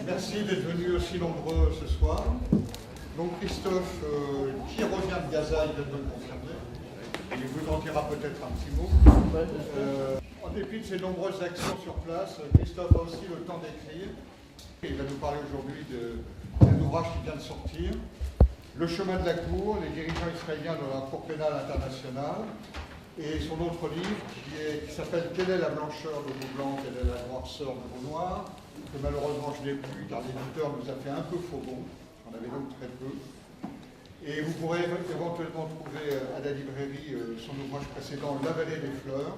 Merci d'être venus aussi nombreux ce soir. Donc Christophe, qui revient de Gaza, il vient de me le confirmer. Il vous en dira peut-être un petit mot. En dépit de ses nombreuses actions sur place, Christophe a aussi le temps d'écrire. Il va nous parler aujourd'hui d'un ouvrage qui vient de sortir, Le chemin de la Cour, les dirigeants israéliens de la Cour pénale internationale, et son autre livre qui s'appelle Quelle est la blancheur de vos blancs, quelle est la noirceur de vos noirs, que malheureusement je n'ai plus car l'éditeur nous a fait un peu faux bon, on avait donc très peu. Et vous pourrez éventuellement trouver à la librairie son ouvrage précédent, La vallée des fleurs,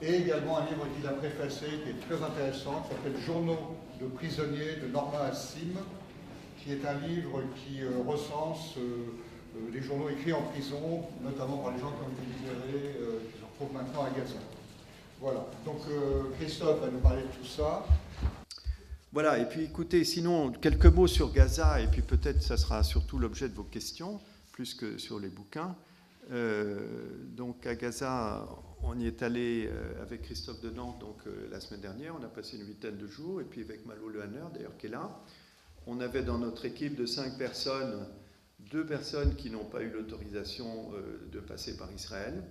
et également un livre qu'il a préfacé qui est très intéressant, qui s'appelle Journaux de prisonniers de Norma Hassim, qui est un livre qui recense les journaux écrits en prison, notamment par les gens qui ont été libérés, qui se retrouvent maintenant à Gaza. Voilà, donc Christophe va nous parler de tout ça. Voilà, et puis écoutez, sinon, quelques mots sur Gaza, et puis peut-être ça sera surtout l'objet de vos questions, plus que sur les bouquins. Donc à Gaza, on y est allé avec Christophe de Nantes la semaine dernière, on a passé une 8aine de jours, et puis avec Malo Lehanner, d'ailleurs, qui est là. On avait dans notre équipe de 5 personnes, 2 personnes qui n'ont pas eu l'autorisation de passer par Israël.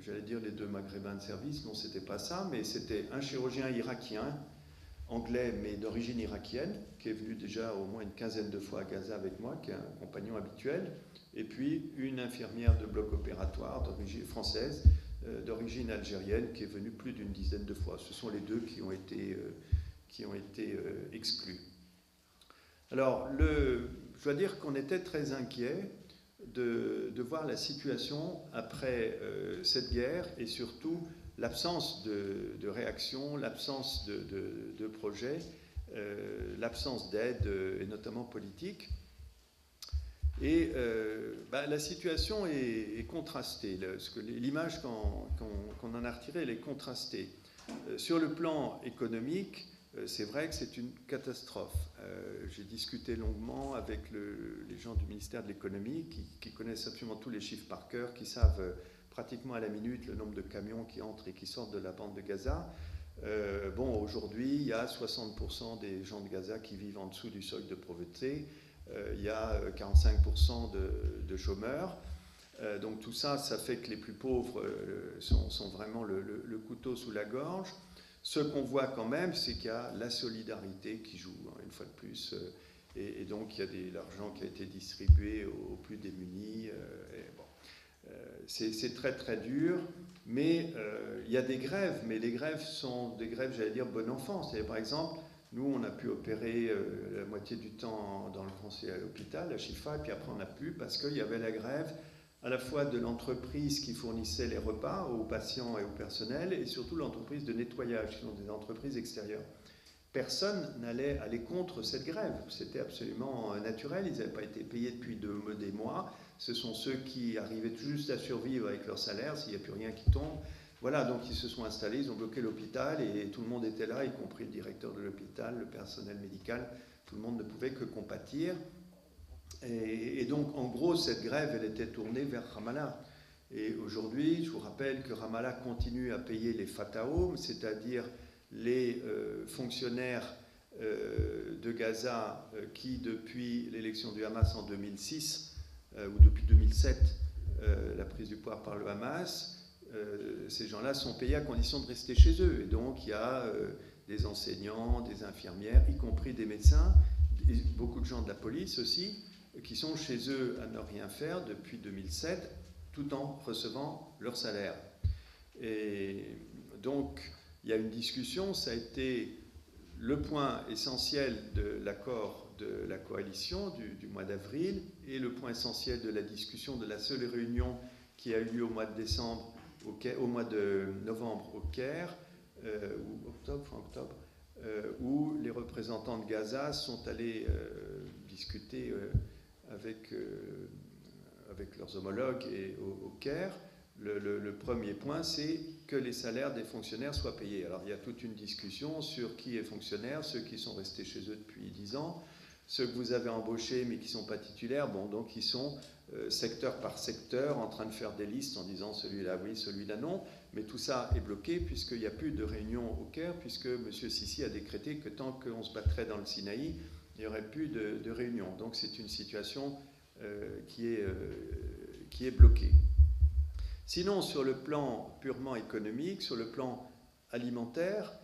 J'allais dire les 2 maghrébins de service, non, c'était pas ça, mais c'était un chirurgien irakien, anglais mais d'origine irakienne, qui est venu déjà au moins une 15aine de fois à Gaza avec moi, qui est un compagnon habituel, et puis une infirmière de bloc opératoire d'origine française, d'origine algérienne, qui est venue plus d'une 10aine de fois. Ce sont les 2 qui ont été exclus. Alors, je dois dire qu'on était très inquiets de voir la situation après cette guerre et surtout l'absence de réaction, l'absence de projet, l'absence d'aide, et notamment politique. Et la situation est contrastée. L'image qu'on en a retirée, elle est contrastée. Sur le plan économique, c'est vrai que c'est une catastrophe. J'ai discuté longuement avec les gens du ministère de l'économie qui connaissent absolument tous les chiffres par cœur, qui savent pratiquement à la minute le nombre de camions qui entrent et qui sortent de la bande de Gaza. Aujourd'hui, il y a 60% des gens de Gaza qui vivent en dessous du seuil de pauvreté. Il y a 45% de chômeurs. Donc tout ça, ça fait que les plus pauvres sont vraiment le couteau sous la gorge. Ce qu'on voit quand même, c'est qu'il y a la solidarité qui joue, une fois de plus, et donc il y a de l'argent qui a été distribué aux plus démunis. C'est très très dur, mais il y a des grèves, mais les grèves sont des grèves, j'allais dire, bon enfant. C'est-à-dire, par exemple, nous, on a pu opérer la moitié du temps dans le conseil à l'hôpital, à Chifa, et puis après on n'a pu parce qu'il y avait la grève à la fois de l'entreprise qui fournissait les repas aux patients et au personnel, et surtout l'entreprise de nettoyage, qui sont des entreprises extérieures. Personne n'allait aller contre cette grève. C'était absolument naturel. Ils n'avaient pas été payés depuis des mois. Ce sont ceux qui arrivaient tout juste à survivre avec leur salaire, s'il n'y a plus rien qui tombe. Voilà, donc ils se sont installés, ils ont bloqué l'hôpital, et tout le monde était là, y compris le directeur de l'hôpital, le personnel médical. Tout le monde ne pouvait que compatir. Et donc, en gros, cette grève, elle était tournée vers Ramallah. Et aujourd'hui, je vous rappelle que Ramallah continue à payer les Fatahom, c'est-à-dire les fonctionnaires de Gaza qui, depuis l'élection du Hamas en 2006, ou depuis 2007, la prise du pouvoir par le Hamas, ces gens-là sont payés à condition de rester chez eux. Et donc, il y a des enseignants, des infirmières, y compris des médecins, et beaucoup de gens de la police aussi, qui sont chez eux à ne rien faire depuis 2007, tout en recevant leur salaire. Et donc, il y a une discussion, ça a été le point essentiel de l'accord de la coalition du mois d'avril, et le point essentiel de la discussion de la seule réunion qui a eu lieu au mois de novembre au Caire, ou octobre, où les représentants de Gaza sont allés discuter avec leurs homologues au Caire. Le premier point, c'est que les salaires des fonctionnaires soient payés. Alors il y a toute une discussion sur qui est fonctionnaire, ceux qui sont restés chez eux depuis 10 ans. Ceux que vous avez embauchés mais qui ne sont pas titulaires, bon, donc ils sont secteur par secteur en train de faire des listes en disant celui-là oui, celui-là non. Mais tout ça est bloqué puisqu'il n'y a plus de réunion au Caire, puisque M. Sisi a décrété que tant qu'on se battrait dans le Sinaï, il n'y aurait plus de réunion. Donc c'est une situation qui est bloquée. Sinon, sur le plan purement économique, sur le plan alimentaire,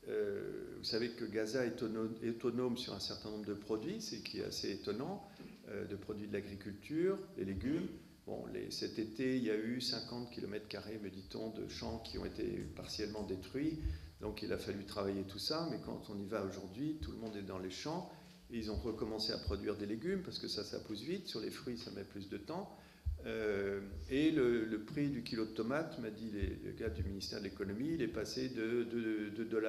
vous savez que Gaza est autonome sur un certain nombre de produits, ce qui est assez étonnant, de produits de l'agriculture, les légumes. Bon, cet été, il y a eu 50 km², me dit-on, de champs qui ont été partiellement détruits. Donc il a fallu travailler tout ça, mais quand on y va aujourd'hui, tout le monde est dans les champs. Et ils ont recommencé à produire des légumes, parce que ça pousse vite. Sur les fruits, ça met plus de temps. Et le prix du kilo de tomates, m'a dit le gars du ministère de l'économie, il est passé de $2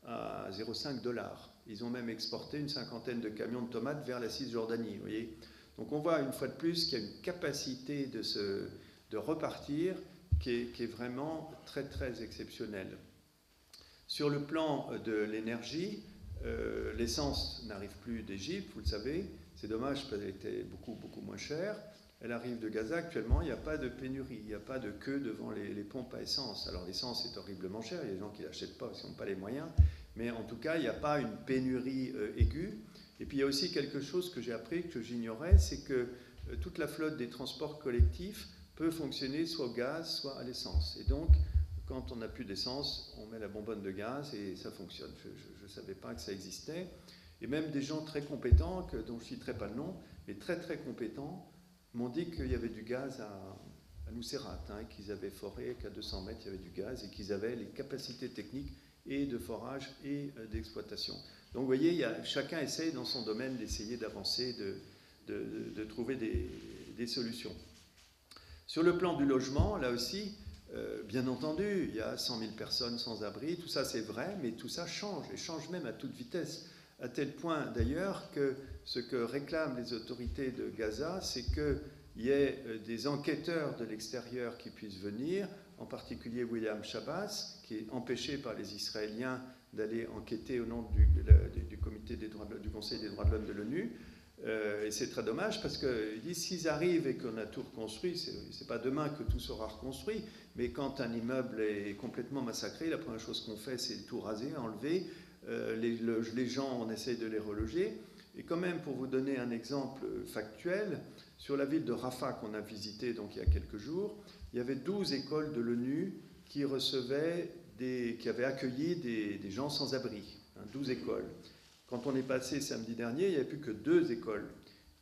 à 0,5 $. Ils ont même exporté une 50aine de camions de tomates vers la Cisjordanie, vous voyez. Donc on voit une fois de plus qu'il y a une capacité de repartir qui est vraiment très très exceptionnelle. Sur le plan de l'énergie, l'essence n'arrive plus d'Égypte, vous le savez. C'est dommage parce qu'elle était beaucoup moins chère. Elle arrive de Gaza. Actuellement, il n'y a pas de pénurie, il n'y a pas de queue devant les pompes à essence. Alors l'essence est horriblement chère, il y a des gens qui ne l'achètent pas parce qu'ils n'ont pas les moyens, mais en tout cas, il n'y a pas une pénurie aiguë. Et puis il y a aussi quelque chose que j'ai appris, que j'ignorais, c'est que toute la flotte des transports collectifs peut fonctionner soit au gaz, soit à l'essence. Et donc, quand on n'a plus d'essence, on met la bonbonne de gaz et ça fonctionne. Je ne savais pas que ça existait. Et même des gens très compétents, dont je ne citerai pas le nom, mais très très compétents, m'ont dit qu'il y avait du gaz à Nuseirat, qu'ils avaient foré, qu'à 200 mètres, il y avait du gaz et qu'ils avaient les capacités techniques et de forage et d'exploitation. Donc vous voyez, chacun essaye dans son domaine d'essayer d'avancer, de trouver des solutions. Sur le plan du logement, là aussi, bien entendu, il y a 100 000 personnes sans abri, tout ça c'est vrai, mais tout ça change, et change même à toute vitesse. À tel point d'ailleurs que ce que réclament les autorités de Gaza, c'est qu'il y ait des enquêteurs de l'extérieur qui puissent venir, en particulier William Chabas, qui est empêché par les Israéliens d'aller enquêter au nom du Conseil des droits de l'homme de l'ONU. Et c'est très dommage parce qu'ils disent s'ils arrivent et qu'on a tout reconstruit, c'est pas demain que tout sera reconstruit, mais quand un immeuble est complètement massacré, la première chose qu'on fait, c'est tout raser, enlever. Les gens, on essaye de les reloger. Et quand même, pour vous donner un exemple factuel, sur la ville de Rafah qu'on a visitée donc, il y a quelques jours, il y avait 12 écoles de l'ONU qui avaient accueilli des gens sans abri, 12 écoles. Quand on est passé samedi dernier, il n'y avait plus que 2 écoles.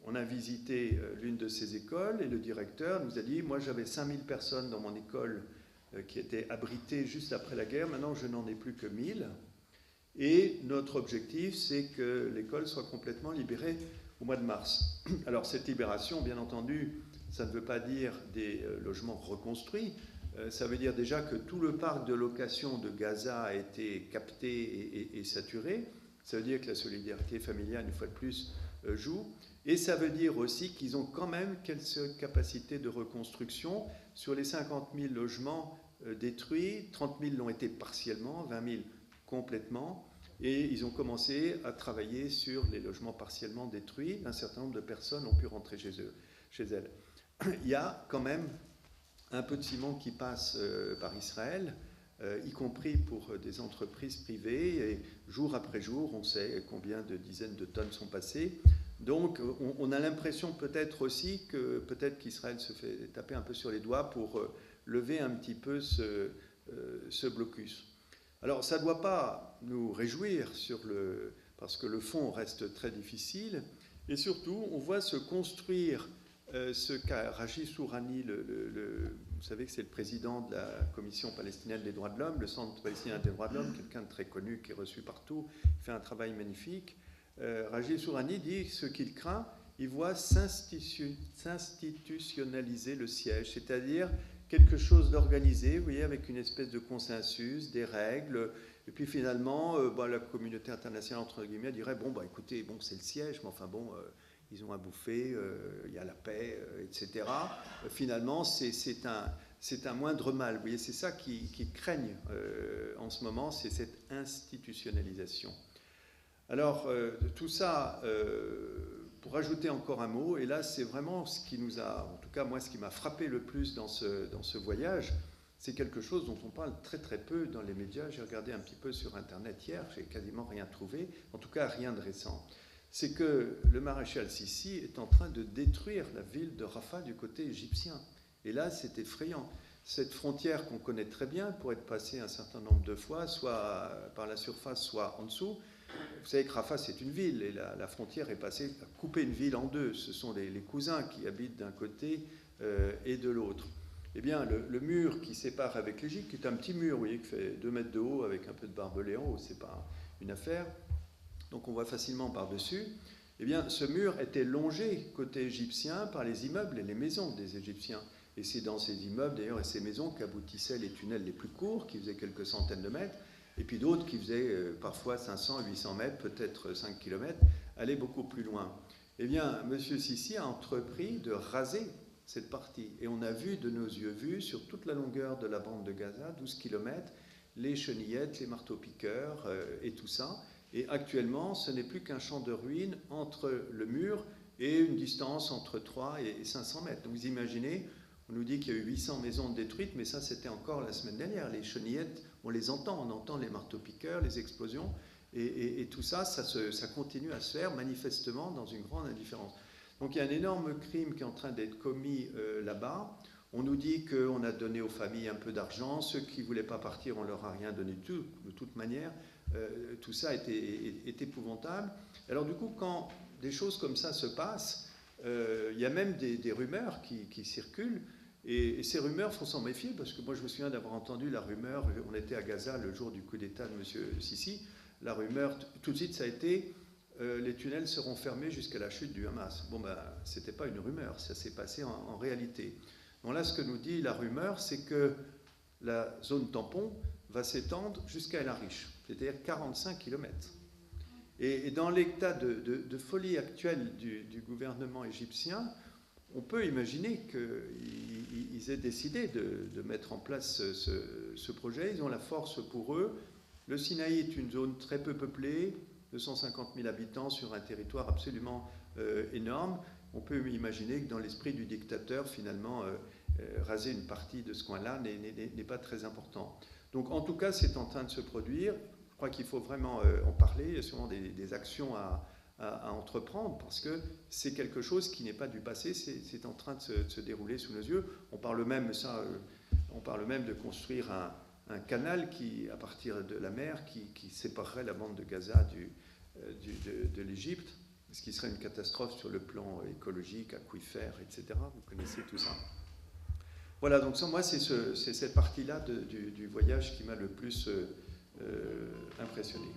On a visité l'une de ces écoles et le directeur nous a dit « Moi, j'avais 5000 personnes dans mon école qui étaient abritées juste après la guerre. Maintenant, je n'en ai plus que 1000. Et notre objectif, c'est que l'école soit complètement libérée au mois de mars. » Alors, cette libération, bien entendu, ça ne veut pas dire des logements reconstruits. Ça veut dire déjà que tout le parc de location de Gaza a été capté et saturé. Ça veut dire que la solidarité familiale, une fois de plus, joue. Et ça veut dire aussi qu'ils ont quand même quelques capacités de reconstruction. Sur les 50 000 logements détruits, 30 000 l'ont été partiellement, 20 000 complètement. Et ils ont commencé à travailler sur les logements partiellement détruits. Un certain nombre de personnes ont pu rentrer chez elles. Il y a quand même un peu de ciment qui passe par Israël, y compris pour des entreprises privées. Et jour après jour, on sait combien de dizaines de tonnes sont passées. Donc, on a l'impression peut-être aussi que peut-être qu'Israël se fait taper un peu sur les doigts pour lever un petit peu ce blocus. Alors, ça ne doit pas nous réjouir parce que le fond reste très difficile. Et surtout, on voit se construire ce qu'a Rachid Sourani, vous savez que c'est le président de la Commission palestinienne des droits de l'homme, le Centre palestinien des droits de l'homme, quelqu'un de très connu qui est reçu partout, qui fait un travail magnifique. Rachid Sourani dit ce qu'il craint, il voit s'institutionnaliser le siège, c'est-à-dire quelque chose d'organisé, vous voyez, avec une espèce de consensus, des règles, et puis finalement, la communauté internationale, entre guillemets, dirait, écoutez, c'est le siège, mais enfin bon, ils ont à bouffer, il y a la paix, etc. Finalement, c'est un moindre mal, vous voyez, c'est ça qu'ils craignent en ce moment, c'est cette institutionnalisation. Alors, tout ça, pour ajouter encore un mot, et là, c'est vraiment ce qui nous a, en tout cas, moi, ce qui m'a frappé le plus dans ce voyage, c'est quelque chose dont on parle très très peu dans les médias. J'ai regardé un petit peu sur Internet hier, j'ai quasiment rien trouvé, en tout cas rien de récent. C'est que le maréchal Sissi est en train de détruire la ville de Rafah du côté égyptien. Et là, c'est effrayant. Cette frontière qu'on connaît très bien, pour être passée un certain nombre de fois, soit par la surface, soit en dessous. Vous savez que Rafah, c'est une ville, et la frontière est passée à couper une ville en deux. Ce sont les cousins qui habitent d'un côté et de l'autre. Eh bien, le mur qui sépare avec l'Égypte, qui est un petit mur, vous voyez, qui fait 2 mètres de haut avec un peu de barbelé en haut, c'est pas une affaire, donc on voit facilement par-dessus. Eh bien, ce mur était longé côté égyptien par les immeubles et les maisons des Égyptiens. Et c'est dans ces immeubles, d'ailleurs, et ces maisons qu'aboutissaient les tunnels les plus courts, qui faisaient quelques centaines de mètres, et puis d'autres qui faisaient parfois 500, 800 mètres, peut-être 5 km, allaient beaucoup plus loin. Eh bien, M. Sissi a entrepris de raser cette partie. Et on a vu de nos yeux vus, sur toute la longueur de la bande de Gaza, 12 km, les chenillettes, les marteaux-piqueurs et tout ça. Et actuellement, ce n'est plus qu'un champ de ruines entre le mur et une distance entre 3 et 500 mètres. Donc vous imaginez, on nous dit qu'il y a eu 800 maisons détruites, mais ça c'était encore la semaine dernière. Les chenillettes, on les entend, on entend les marteaux-piqueurs, les explosions, et tout ça, ça continue à se faire manifestement dans une grande indifférence. Donc il y a un énorme crime qui est en train d'être commis là-bas. On nous dit qu'on a donné aux familles un peu d'argent. Ceux qui ne voulaient pas partir, on ne leur a rien donné de toute manière. Tout ça est épouvantable. Alors du coup, quand des choses comme ça se passent, il y a même des rumeurs qui circulent. Et ces rumeurs, il faut s'en méfier, parce que moi je me souviens d'avoir entendu la rumeur, on était à Gaza le jour du coup d'État de M. Sissi, la rumeur, tout de suite ça a été... les tunnels seront fermés jusqu'à la chute du Hamas. Bon, ben, ce n'était pas une rumeur, ça s'est passé en réalité. Donc là, ce que nous dit la rumeur, c'est que la zone tampon va s'étendre jusqu'à El Arish, c'est-à-dire 45 km. Et dans l'état de folie actuelle du gouvernement égyptien, on peut imaginer qu'ils aient décidé de mettre en place ce projet. Ils ont la force pour eux. Le Sinaï est une zone très peu peuplée, 250 000 habitants sur un territoire absolument énorme. On peut imaginer que dans l'esprit du dictateur, finalement, raser une partie de ce coin-là n'est pas très important. Donc en tout cas, c'est en train de se produire. Je crois qu'il faut vraiment en parler. Il y a sûrement des actions à entreprendre, parce que c'est quelque chose qui n'est pas du passé, c'est en train de se dérouler sous nos yeux. On parle même de construire un canal qui, à partir de la mer, qui séparerait la bande de Gaza de l'Égypte, ce qui serait une catastrophe sur le plan écologique, aquifère, etc. Vous connaissez tout ça. Voilà, donc moi, c'est cette partie-là du voyage qui m'a le plus impressionné.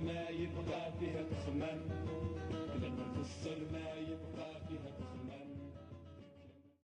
ما يبقى فيها تخمام لما نفسر ما